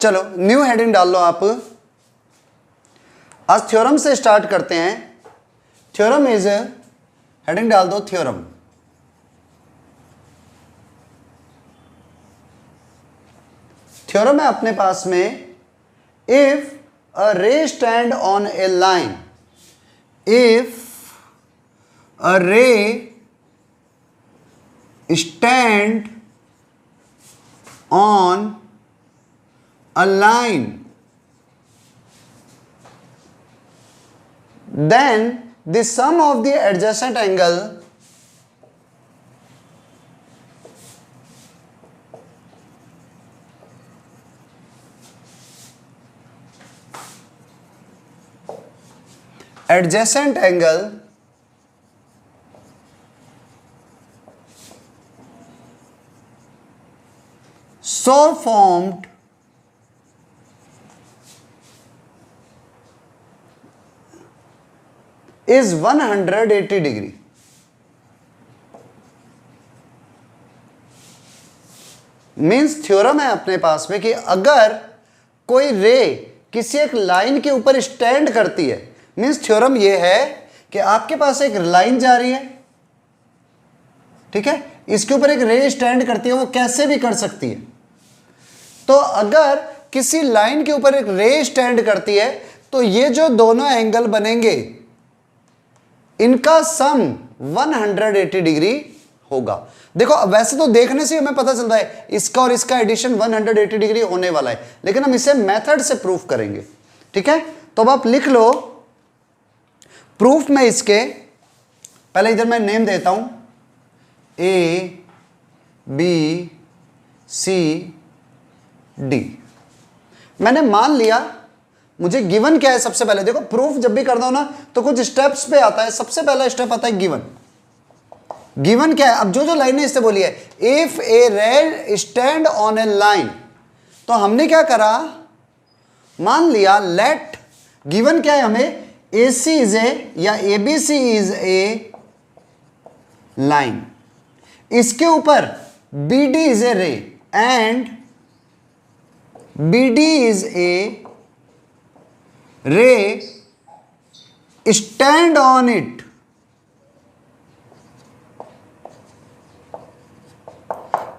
चलो new heading डाल लो आप। आज थ्योरम से स्टार्ट करते हैं। थ्योरम इज, हेडिंग डाल दो थ्योरम। थ्योरम है अपने पास में, if a ray stand on a line, if a ray stand on a line, then the sum of the adjacent angle so formed is 180 degree. Means theorem है अपने पास में कि अगर कोई रे किसी एक लाइन के ऊपर स्टैंड करती है, मीन्स थ्योरम ये है कि आपके पास एक लाइन जा रही है, ठीक है, इसके ऊपर एक रे स्टैंड करती है, वो कैसे भी कर सकती है। तो अगर किसी लाइन के ऊपर एक रे स्टैंड करती है तो ये जो दोनों एंगल बनेंगे इनका सम 180 डिग्री होगा। देखो वैसे तो देखने से हमें पता चलता है इसका और इसका एडिशन 180 डिग्री होने वाला है, लेकिन हम इसे मेथड से प्रूफ करेंगे, ठीक है। तो अब आप लिख लो प्रूफ में इसके, पहले इधर मैं नेम देता हूं, ए बी सी डी। मैंने मान लिया मुझे गिवन क्या है। सबसे पहले देखो प्रूफ जब भी करना हो ना तो कुछ स्टेप्स पे आता है। सबसे पहला स्टेप आता है गिवन। गिवन क्या है? अब जो जो लाइन है इससे बोली है, if A ray stand on a line, तो हमने क्या करा, मान लिया लेट, गिवन क्या है हमें, ए सी इज ए या A B C is a line, इसके ऊपर B D is a ray and B D is a ray stand on it.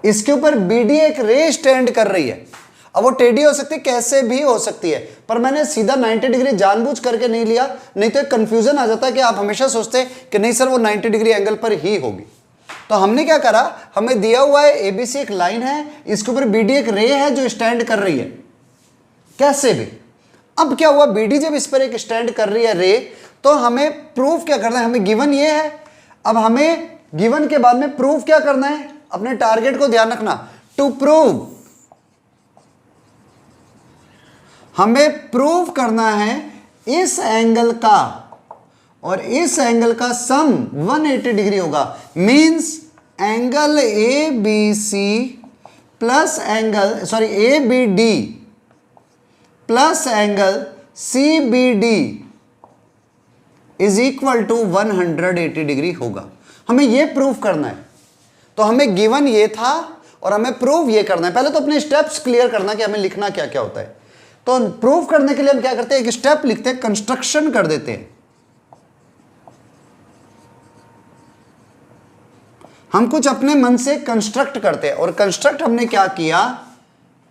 इसके ऊपर बीडी एक रे स्टैंड कर रही है। अब वो टेढ़ी हो सकती है, कैसे भी हो सकती है, पर मैंने सीधा 90 डिग्री जानबूझ करके नहीं लिया, नहीं तो एक कंफ्यूजन आ जाता है कि आप हमेशा सोचते हैं कि नहीं सर वो 90 डिग्री एंगल पर ही होगी। तो हमने क्या करा, हमें दिया हुआ है एबीसी एक लाइन है, इसके ऊपर बीडी एक रे है जो स्टैंड कर रही है कैसे भी। अब क्या हुआ, बीडी जब इस पर एक स्टैंड कर रही है रे, तो हमें प्रूफ क्या करना है, हमें गिवन ये है। अब हमें गिवन के बाद में प्रूफ क्या करना है, अपने टारगेट को ध्यान रखना, टू प्रूव, हमें प्रूव करना है इस एंगल का और इस एंगल का सम 180 डिग्री होगा। Means angle A B C plus angle A B D plus angle C B D is equal to 180 degree होगा। हमें यह प्रूफ करना है। तो हमें गिवन ये था और हमें प्रूफ ये करना है। पहले तो अपने स्टेप्स क्लियर करना कि हमें लिखना क्या क्या होता है। तो प्रूफ करने के लिए हम क्या करते हैं, एक स्टेप लिखते हैं, कंस्ट्रक्शन कर देते हैं। हम कुछ अपने मन से कंस्ट्रक्ट करते हैं और कंस्ट्रक्ट हमने क्या किया,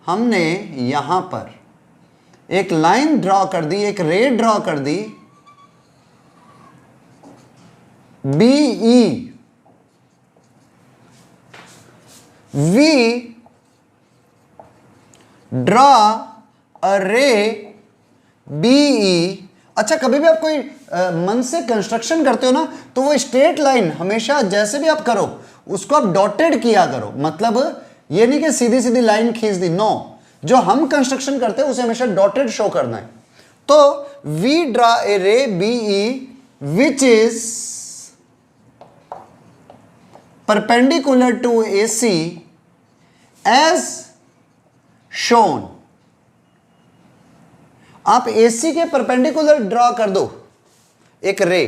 हमने यहां पर एक लाइन ड्रॉ कर दी, एक रे ड्रॉ कर दी, BE, we draw a ray BE। अच्छा, कभी भी आप कोई मन से कंस्ट्रक्शन करते हो ना, तो वो स्ट्रेट लाइन हमेशा जैसे भी आप करो उसको आप डॉटेड किया करो। मतलब ये नहीं कि सीधी सीधी लाइन खींच दी, नो, जो हम कंस्ट्रक्शन करते हैं उसे हमेशा डॉटेड शो करना है। तो we draw a ray BE which is perpendicular to AC as shown. आप AC के परपेंडिकुलर ड्रॉ कर दो एक रे।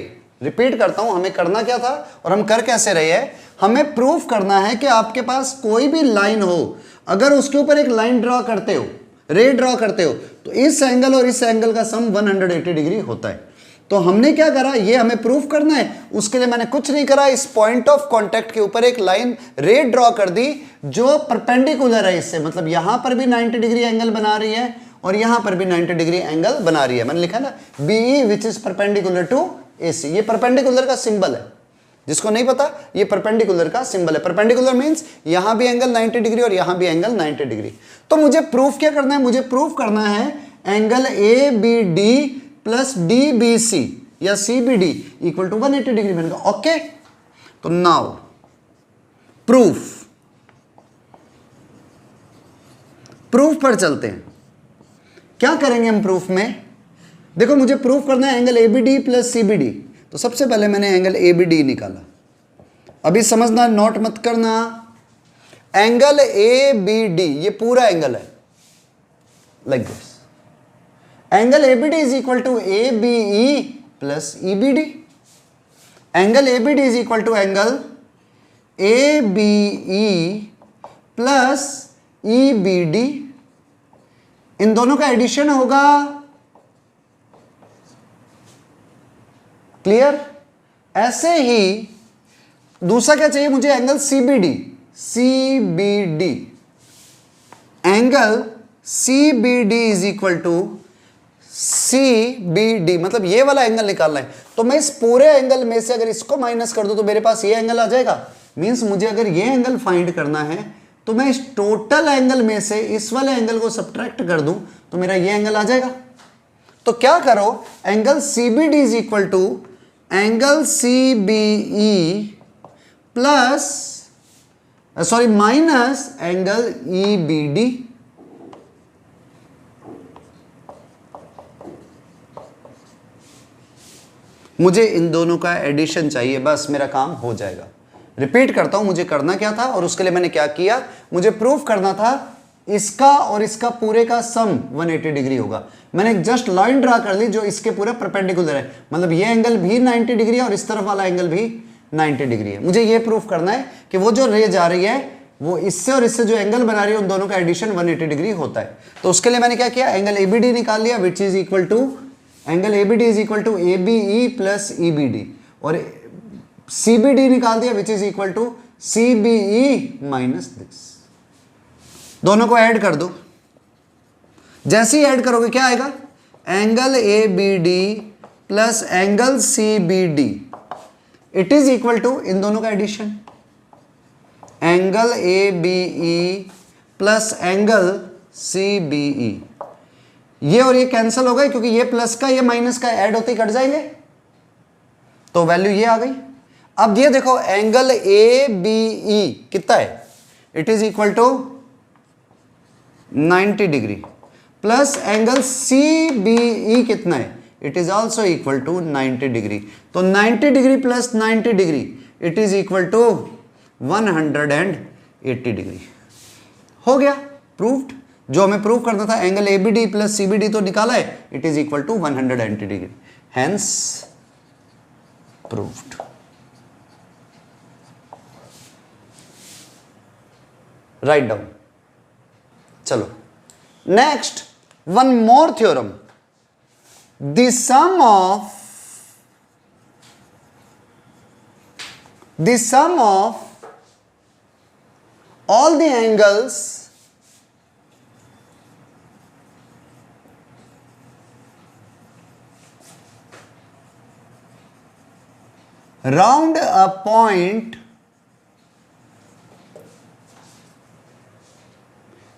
रिपीट करता हूं, हमें करना क्या था और हम कर कैसे रहे हैं, हमें प्रूफ करना है कि आपके पास कोई भी लाइन हो, अगर उसके ऊपर एक लाइन ड्रॉ करते हो, रे ड्रॉ करते हो तो इस एंगल और इस एंगल का सम 180 डिग्री होता है। तो हमने क्या करा, ये हमें प्रूफ करना है, उसके लिए मैंने कुछ नहीं करा, इस पॉइंट ऑफ कांटेक्ट के ऊपर एक लाइन रे ड्रॉ कर दी जो परपेंडिकुलर है इससे, मतलब यहां पर भी 90 डिग्री एंगल बना रही है और यहां पर भी 90 डिग्री एंगल बना रही है। मैंने लिखा ना BE which is perpendicular to AC। ये परपेंडिकुलर का सिंबल है, जिसको नहीं पता ये परपेंडिकुलर का सिंबल है। परपेंडिकुलर मींस यहां भी एंगल 90 डिग्री और यहां भी एंगल 90 डिग्री। तो मुझे प्रूफ क्या करना है, मुझे प्रूफ करना है एंगल ABD प्लस DBC या CBD इक्वल टू 180 डिग्री। मैंने कहा ओके, तो नाउ प्रूफ पर चलते हैं। क्या करेंगे हम प्रूफ में, देखो मुझे प्रूफ करना है एंगल ABD प्लस CBD। तो सबसे पहले मैंने एंगल ABD निकाला, अभी समझना, नोट मत करना। एंगल ABD ये पूरा एंगल है like this. Angle ABD is equal to ABE plus EBD। Angle ABD is equal to angle ABE plus EBD। इन दोनों का एडिशन होगा, क्लियर। ऐसे ही दूसरा क्या चाहिए मुझे, angle CBD। Angle CBD is equal to CBD, मतलब ये वाला एंगल निकालना है। तो मैं इस पूरे एंगल में से अगर इसको माइनस कर दूं तो मेरे पास ये एंगल आ जाएगा। मींस मुझे अगर ये एंगल फाइंड करना है तो मैं इस टोटल एंगल में से इस वाले एंगल को सब्ट्रैक्ट कर दूं तो मेरा ये एंगल आ जाएगा। तो क्या करो, angle CBD is equal to angle CBE plus minus angle EBD। मुझे इन दोनों का एडिशन चाहिए, बस मेरा काम हो जाएगा। रिपीट करता हूं, मुझे करना क्या था और उसके लिए मैंने क्या किया, मुझे प्रूफ करना था इसका और इसका पूरे का सम 180 डिग्री होगा। मैंने एक जस्ट लाइन ड्रा कर ली जो इसके पूरा परपेंडिकुलर है, मतलब ये एंगल भी 90 डिग्री है और इस तरफ वाला एंगल भी 90 डिग्री है। मुझे ये प्रूफ करना है कि वो जो रे जा रही है वो इससे और इससे जो एंगल बना रही है उन दोनों का एडिशन 180 डिग्री होता है। तो उसके लिए मैंने क्या किया, एंगल ABD निकाल लिया which is equal to angle ABD is equal to ABE plus EBD, और CBD निकाल दिया which is equal to CBE minus this. दोनों को ऐड कर दो, जैसे ही ऐड करोगे क्या आएगा, angle ABD plus angle CBD it is equal to इन दोनों का addition angle ABE plus angle CBE। ये और ये कैंसिल हो गए क्योंकि ये प्लस का ये माइनस का ऐड होते ही कट जाएंगे, तो वैल्यू ये आ गई। अब ये देखो एंगल ABE कितना है, it is equal to 90 degree plus angle CBE कितना है, it is also equal to 90 degree. तो 90 degree plus 90 degree it is equal to 180 degree. हो गया प्रूव्ड। जो हमें प्रूव करना था एंगल ABD प्लस CBD तो निकाला है, it is equal to 180 degree, hence proved. Right down. चलो next one more theorem, the sum of all the angles round a point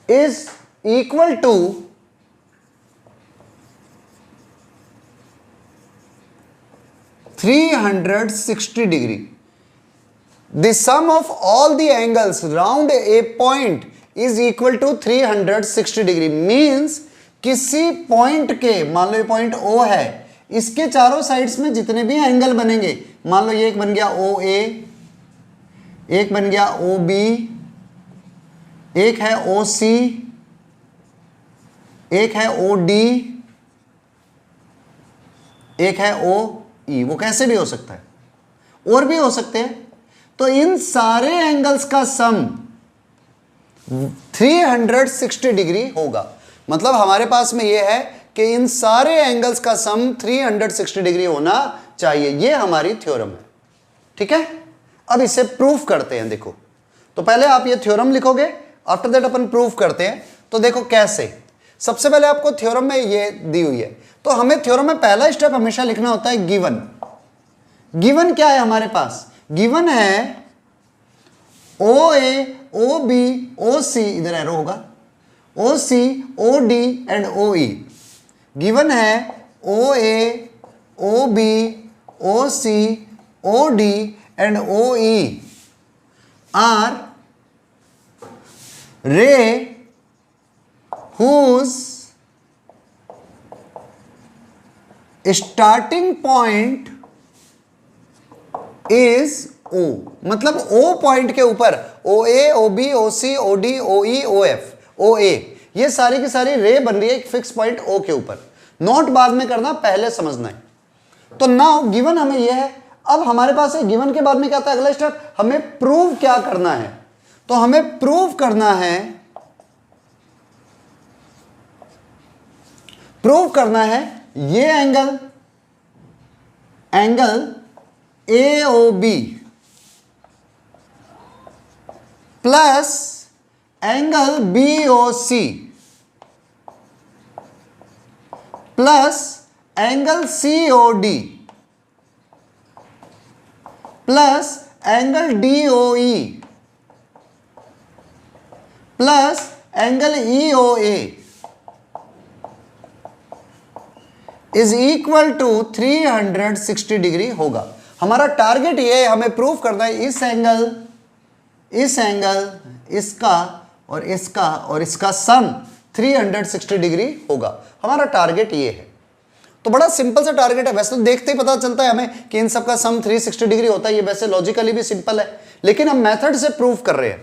is equal to 360 degree. The sum of all the angles round a point is equal to 360 degree. Means किसी point के, मान लो ये point O है, इसके चारों sides में जितने भी एंगल बनेंगे, मान लो ये एक बन गया OA, एक बन गया OB, एक है OC, एक है OD, एक है OE। वो कैसे भी हो सकता है, और भी हो सकते हैं। तो इन सारे एंगल्स का सम 360 डिग्री होगा। मतलब हमारे पास में ये है कि इन सारे एंगल्स का सम 360 डिग्री होना चाहिए। ये हमारी थ्योरम है, ठीक है। अब इसे प्रूफ करते हैं। देखो, तो पहले आप ये थ्योरम लिखोगे, आफ्टर दैट अपन प्रूफ करते हैं। तो देखो कैसे, सबसे पहले आपको थ्योरम में ये दी हुई है, तो हमें थ्योरम में पहला स्टेप हमेशा लिखना होता है गिवन। गिवन क्या है हमारे पास? गिवन है O A, O B, O सी, इधर एरो होगा, O C, O D and O E. Given है O A, O B, O C, O D and O E are ray whose starting point is O। मतलब O point के ऊपर O A, O B, O C, O D, O E, O F, O A, ये सारी की सारी रे बन रही है एक फिक्स पॉइंट O के ऊपर। नोट बाद में करना, पहले समझना है। तो नाउ गिवन हमें यह है। अब हमारे पास है गिवन के बाद में क्या आता है अगला स्टेप, हमें प्रूव क्या करना है। तो हमें प्रूव करना है, प्रूव करना है ये angle, angle A O B plus angle B O C plus angle C O D plus angle D O E plus angle E O A is equal to 360 degree होगा। हमारा target ये है, हमें prove करना है इस angle, इसका और इसका सम 360 डिग्री होगा। हमारा टारगेट ये है। तो बड़ा सिंपल सा टारगेट है। वैसे तो देखते ही पता चलता है हमें कि इन सब का सम 360 डिग्री होता है। ये वैसे लॉजिकली भी सिंपल है, लेकिन हम मेथड से प्रूव कर रहे हैं।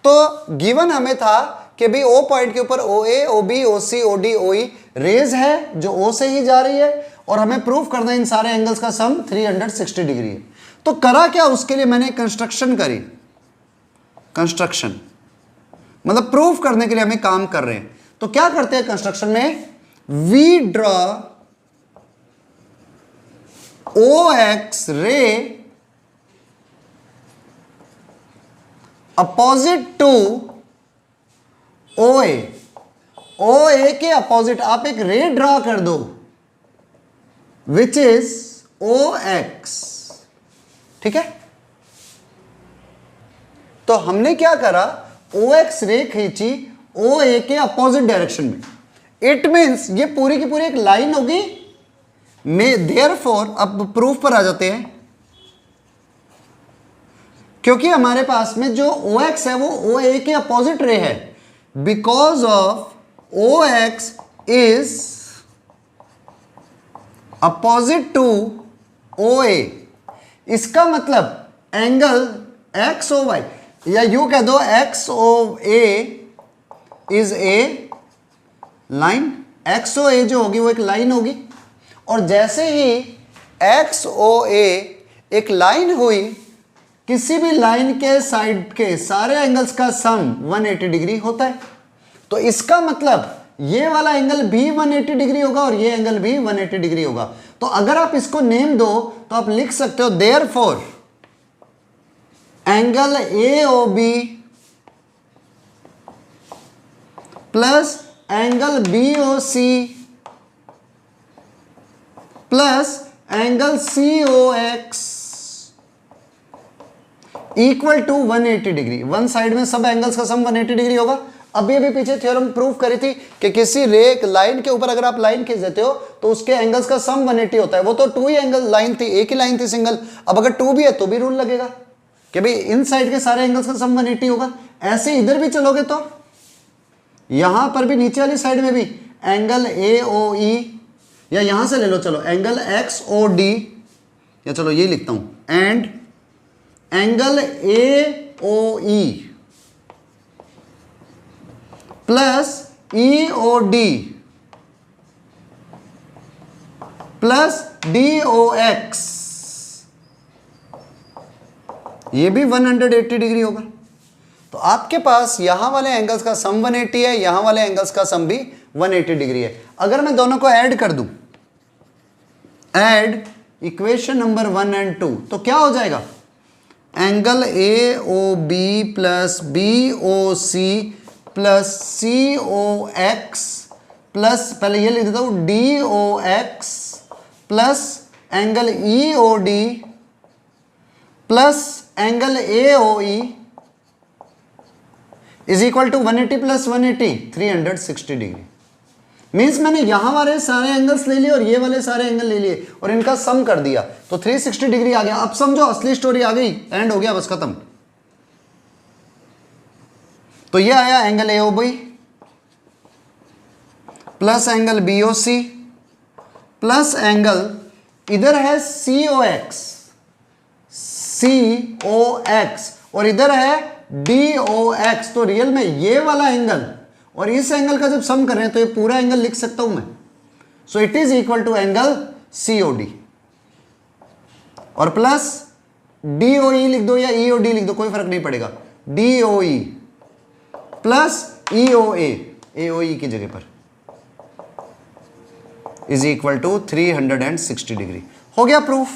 तो गिवन हमें था कि भाई ओ पॉइंट के ऊपर O A, O B, O C, O D, O e raise है जो ओ से ही जा रही है, और हमें प्रूव करना है इन सारे एंगल्स का सम 360 डिग्री है। तो करा क्या, उसके लिए मैंने कंस्ट्रक्शन करी। कंस्ट्रक्शन मतलब प्रूव करने के लिए हमें काम कर रहे हैं। तो क्या करते हैं कंस्ट्रक्शन में, we draw O X ray opposite to O A. O A के अपोजिट आप एक रे ड्रॉ कर दो विच इज ओ एक्स, ठीक है। तो हमने क्या करा, ओ एक्स रे खींची ओ ए के अपोजिट डायरेक्शन में। इट मीन्स ये पूरी की पूरी एक लाइन होगी। में देयरफॉर अब प्रूफ पर आ जाते हैं, क्योंकि हमारे पास में जो ओ एक्स है वो ओ ए के अपोजिट रे है। Because of O X is opposite to O A, इसका मतलब एंगल एक्स ओ वाई, या यू कह दो X O A is a line. X O A जो होगी वो एक लाइन होगी, और जैसे ही एक्स ओ ए एक लाइन हुई, किसी भी लाइन के साइड के सारे एंगल्स का सम 180 डिग्री होता है। तो इसका मतलब ये वाला एंगल भी 180 डिग्री होगा और ये एंगल भी 180 डिग्री होगा। तो अगर आप इसको नेम दो तो आप लिख सकते हो therefore angle A O B plus angle B O C plus angle C O X equal to 180 डिग्री। वन साइड में सब एंगल्स का सम 180 डिग्री होगा। अभी अभी पीछे थ्योरम प्रूव करी थी कि किसी रे लाइन के ऊपर अगर आप लाइन खींच देते हो तो उसके एंगल्स का सम 180 होता है। वो तो 2 ही एंगल लाइन थी, एक ही लाइन थी सिंगल। अब अगर 2 भी है तो भी रूल लगेगा कि भाई इन साइड के सारे एंगल्स का सम 180 होगा। ऐसे इधर भी चलोगे तो यहां पर भी नीचे वाली साइड में भी एंगल ए ओ ई, या यहां से ले लो, चलो एंगल एक्स ओ डी, या चलो ये लिखता हूं and angle A O E plus E O D plus D O X, ये भी 180 डिग्री होगा। तो आपके पास यहां वाले एंगल्स का सम 180 है, यहां वाले एंगल्स का सम भी 180 डिग्री है। अगर मैं दोनों को ऐड कर दूं, ऐड इक्वेशन नंबर 1 एंड 2, तो क्या हो जाएगा? Angle A O B plus B O C plus C O X plus, पहले ये लिख देता हूं, D O X plus angle E O D plus angle A O E is equal to 180 plus 180 360 degree. Means मैंने यहां वाले सारे angles ले लिए और ये वाले सारे एंगल ले लिए और इनका सम कर दिया तो 360 डिग्री आ गया। अब समझो असली स्टोरी आ गई, एंड हो गया, बस खत्म। तो ये आया angle AOB plus angle BOC plus angle, इधर है सीओएक्स, सीओएक्स और इधर है डीओएक्स। तो रियल में ये वाला एंगल और इस एंगल का जब सम कर रहे हैं तो ये पूरा एंगल लिख सकता हूं मैं। So it is equal to angle C O D और प्लस डीओई लिख दो या ईओडी लिख दो, कोई फर्क नहीं पड़ेगा, डीओई प्लस ईओए, एओई की जगह पर, इज इक्वल टू 360 डिग्री। हो गया प्रूफ,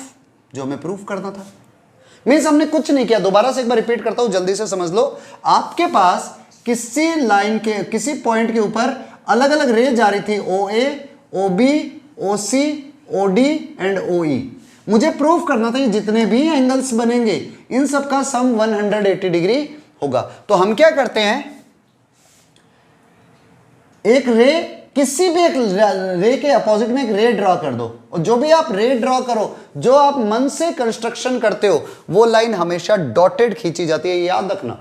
जो हमें प्रूफ करना था। मीन्स हमने कुछ नहीं किया। दोबारा से एक बार रिपीट करता हूं, जल्दी से समझ लो। आपके पास किसी लाइन के किसी पॉइंट के ऊपर अलग अलग रे जा रही थी, O A, O B, O C, O D and O E. मुझे प्रूफ करना था ये जितने भी एंगल्स बनेंगे इन सब का सम 180 डिग्री होगा। तो हम क्या करते हैं, एक रे, किसी भी एक रे के अपोजिट में एक रे ड्रॉ कर दो और जो भी आप रे ड्रॉ करो, जो आप मन से कंस्ट्रक्शन करते हो, वो लाइन हमेशा डॉटेड खींची जाती है, याद रखना।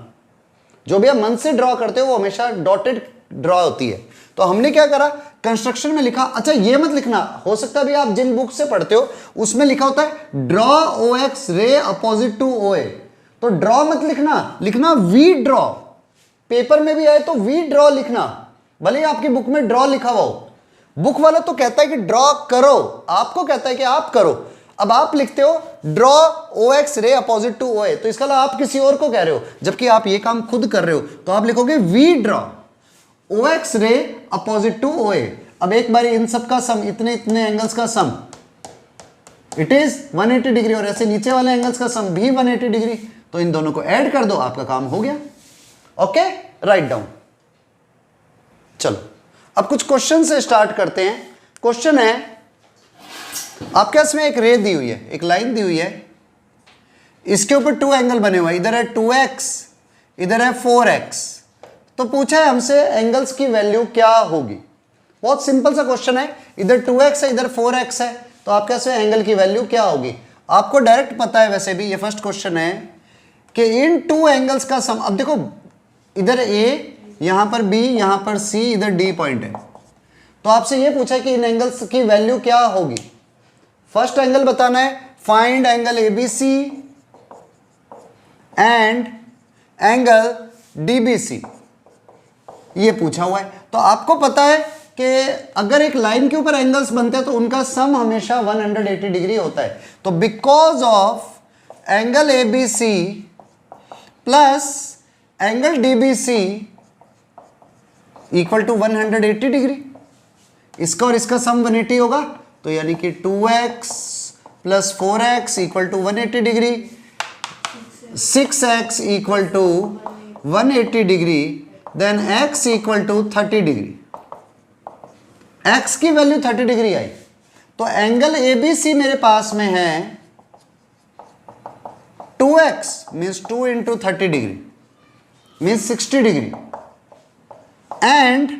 जो भी आप मन से ड्रॉ करते हो वो हमेशा डॉटेड ड्रॉ होती है। तो हमने क्या करा, कंस्ट्रक्शन में लिखा, अच्छा ये मत लिखना, हो सकता है भी आप जिन बुक से पढ़ते हो उसमें लिखा होता है draw O X ray opposite to O A, तो ड्रॉ मत लिखना, लिखना वी ड्रॉ। पेपर में भी आए तो वी ड्रॉ लिखना, भले ही आपकी बुक में ड्रॉ लिखा हुआ हो। बुक वाला तो कहता है कि ड्रॉ करो, आपको कहता है कि आप करो। अब आप लिखते हो draw O X ray opposite to O A, तो इसका आप किसी और को कह रहे हो, जबकि आप ये काम खुद कर रहे हो। तो आप लिखोगे we draw O X ray opposite to O A. अब एक बार इन सब का सम, इतने इतने एंगल्स का सम, इट इज 180 डिग्री और ऐसे नीचे वाले एंगल्स का सम भी 180 डिग्री। तो इन दोनों को ऐड कर दो, आपका काम हो गया। Okay, write down. चलो अब कुछ क्वेश्चन से स्टार्ट करते हैं। क्वेश्चन है, आपके पास में एक रे दी हुई है, एक लाइन दी हुई है, इसके ऊपर 2 एंगल बने हुए हैं, इधर है 2x, इधर है 4x। तो पूछा है हमसे एंगल्स की वैल्यू क्या होगी। बहुत सिंपल सा क्वेश्चन है, इधर 2x है, इधर 4x है, तो आपके पास में एंगल की वैल्यू क्या होगी। आपको डायरेक्ट पता है, वैसे भी ये फर्स्ट क्वेश्चन है कि इन 2 एंगल्स का सम। अब देखो, इधर a, यहां पर b, यहां पर c, इधर d पॉइंट है। तो आपसे ये पूछा है कि इन एंगल्स की वैल्यू क्या होगी। फर्स्ट एंगल बताना है, find angle ABC and angle DBC, ये पूछा हुआ है। तो आपको पता है कि अगर एक लाइन के ऊपर एंगल्स बनते हैं तो उनका सम हमेशा 180 डिग्री होता है। तो because of angle ABC plus angle DBC equal to 180 degree, इसका और इसका सम 180 होगा। तो यानी कि 2x plus 4x equal to 180 degree, 6x equal to 180 degree, then x equal to 30 degree. x की वैल्यू 30 डिग्री आई। तो एंगल ABC मेरे पास में है 2x means 2 into 30 degree means 60 degree, and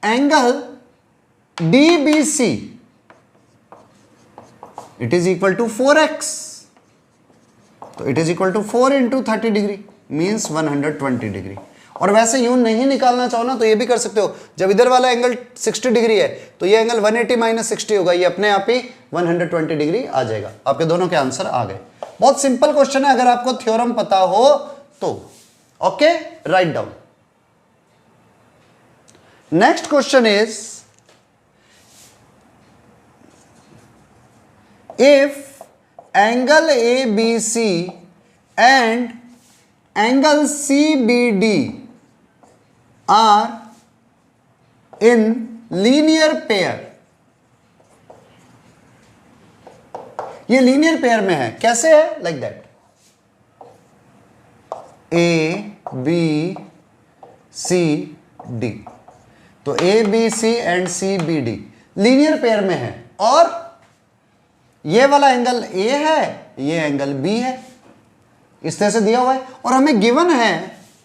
angle DBC it is equal to 4x, तो it is equal to 4 into 30 degree means 120 degree. और वैसे यूं नहीं निकालना चाहो ना तो ये भी कर सकते हो, जब इधर वाला एंगल 60 डिग्री है तो ये एंगल 180 माइनस 60 होगा, ये अपने आप ही 120 डिग्री आ जाएगा। आपके दोनों के आंसर आ गए। बहुत सिंपल क्वेश्चन है, अगर आपको थ्योरम पता हो तो। Okay, write down. Next question is, if angle ABC and angle CBD are in linear pair, ये लीनियर पेयर में है, कैसे है, like that, A B C D, तो A B C and C B D linear pair में है, और ये वाला एंगल ए है, ये एंगल बी है, इस तरह से दिया हुआ है, और हमें गिवन है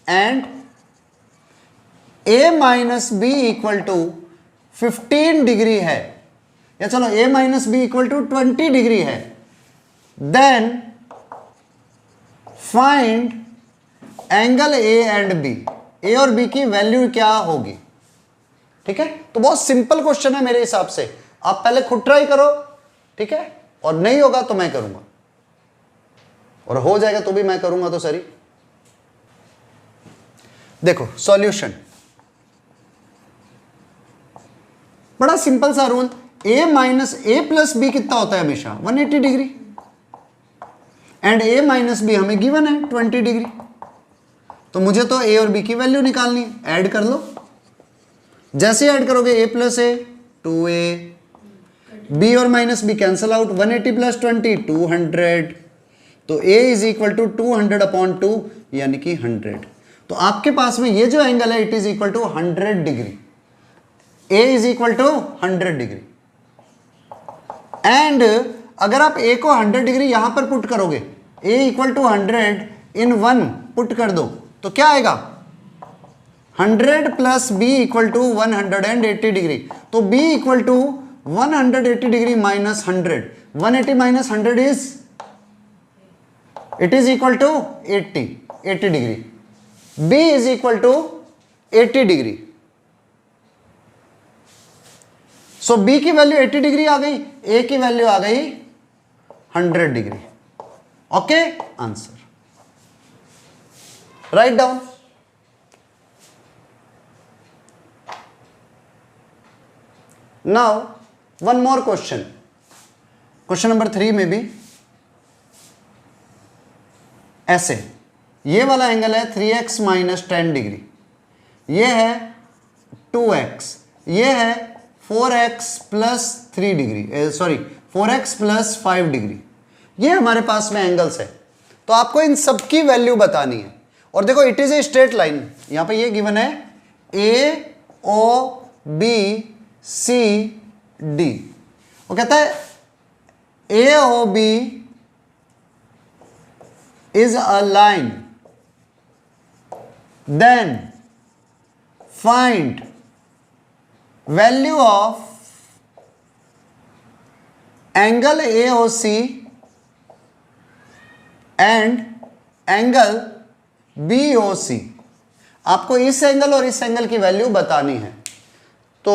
and a minus B equal to 15 degree है, या चलो a minus B equal to 20 degree है, then find angle a and b, a और b की वैल्यू क्या होगी। ठीक है, तो बहुत सिंपल क्वेश्चन है मेरे हिसाब से, आप पहले खुद ट्राई करो, ठीक है, और नहीं होगा तो मैं करूंगा, और हो जाएगा तो भी मैं करूंगा, तो सही। देखो सॉल्यूशन, बड़ा सिंपल सा rule, a minus A plus B कितना होता है हमेशा 180 degree, and a minus B हमें गिवन है 20 डिग्री, तो मुझे तो a और b की वैल्यू निकालनी है, ऐड कर लो, जैसे ऐड करोगे a plus A 2a, b और minus b cancel out, 180 plus 20 200, तो a is equal to 200 upon 2 यानी कि 100, तो आपके पास में ये जो एंगल है it is equal to 100 degree, a is equal to 100 degree, and अगर आप a को 100 डिग्री यहां पर पुट करोगे, a equal to 100 in 1 put कर दो, तो क्या आएगा 100 plus b equal to 180 degree, तो b equal to 180 degree minus 100, 180 minus 100 is, it is equal to 80 degree, b is equal to 80 degree, so b की वैल्यू 80 डिग्री आ गई, a की वैल्यू आ गई 100 degree. Okay, answer write down. Now one more question, question number 3 में भी ऐसे, ये वाला एंगल है 3x माइनस 10 डिग्री, ये है 2x, ये है 4x plus 3 degree, sorry 4x plus 5 degree, ये हमारे पास में एंगल्स है, तो आपको इन सब की वैल्यू बतानी है, और देखो it is a straight line, यहां पे ये गिवन है A O B C D, वो कहता है A O B is a line, then find value of angle AOC and angle BOC, आपको इस एंगल और इस एंगल की वैल्यू बतानी है। तो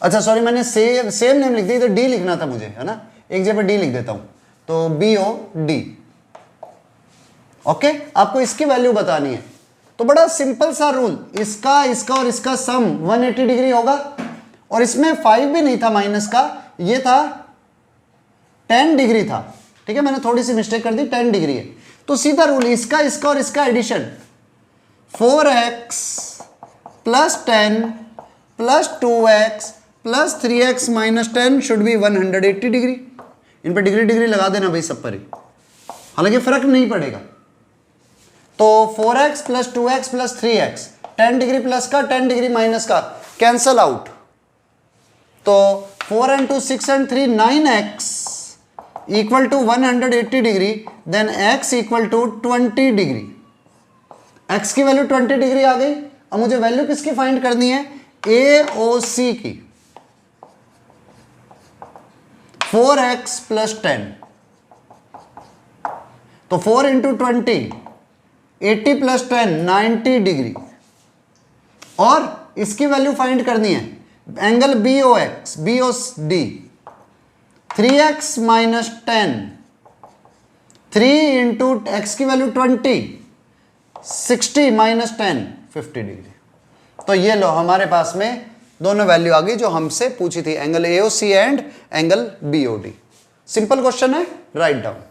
अच्छा सॉरी, मैंने सेम नेम लिख दी, तो D लिखना था मुझे, है ना, एक जगह D लिख देता हूं, तो BOD। ओके, आपको इसकी वैल्यू बतानी है, तो बड़ा सिंपल सा रूल, इसका इसका और इसका सम 180 डिग्री होगा, और इसमें 5 भी नहीं था माइनस का, ये था 10 डिग्री था, ठीक है, मैंने थोड़ी सी मिस्टेक कर दी, 10 डिग्री है, तो सीधा रूल, इसका इसका और इसका addition 4x plus 10 plus 2x plus 3x minus 10 should be 180 degree, इन पर डिग्री डिग्री लगा देना भाई सब पर ही, हालांकि फर्क नहीं पड़ेगा, तो 4x plus 2x plus 3x, 10 degree plus का 10 डिग्री माइनस का कैंसल आउट, तो 4 and 2 6 and 3 9x equal to 180 degree, then x equal to 20 degree, x की वैल्यू 20 डिग्री आ गई। अब मुझे वैल्यू किसकी फाइंड करनी है, AOC की, 4x प्लस 10, तो 4 इंटू 20 80 प्लस 10 90 डिग्री, और इसकी वैल्यू फाइंड करनी है angle BOD, 3x minus 10, 3 into x की वैल्यू 20, 60 माइनस 10 50 डिग्री। तो ये लो हमारे पास में दोनों वैल्यू आ गई जो हमसे पूछी थी, angle AOC and angle BOD। Simple question है, राइट डाउन।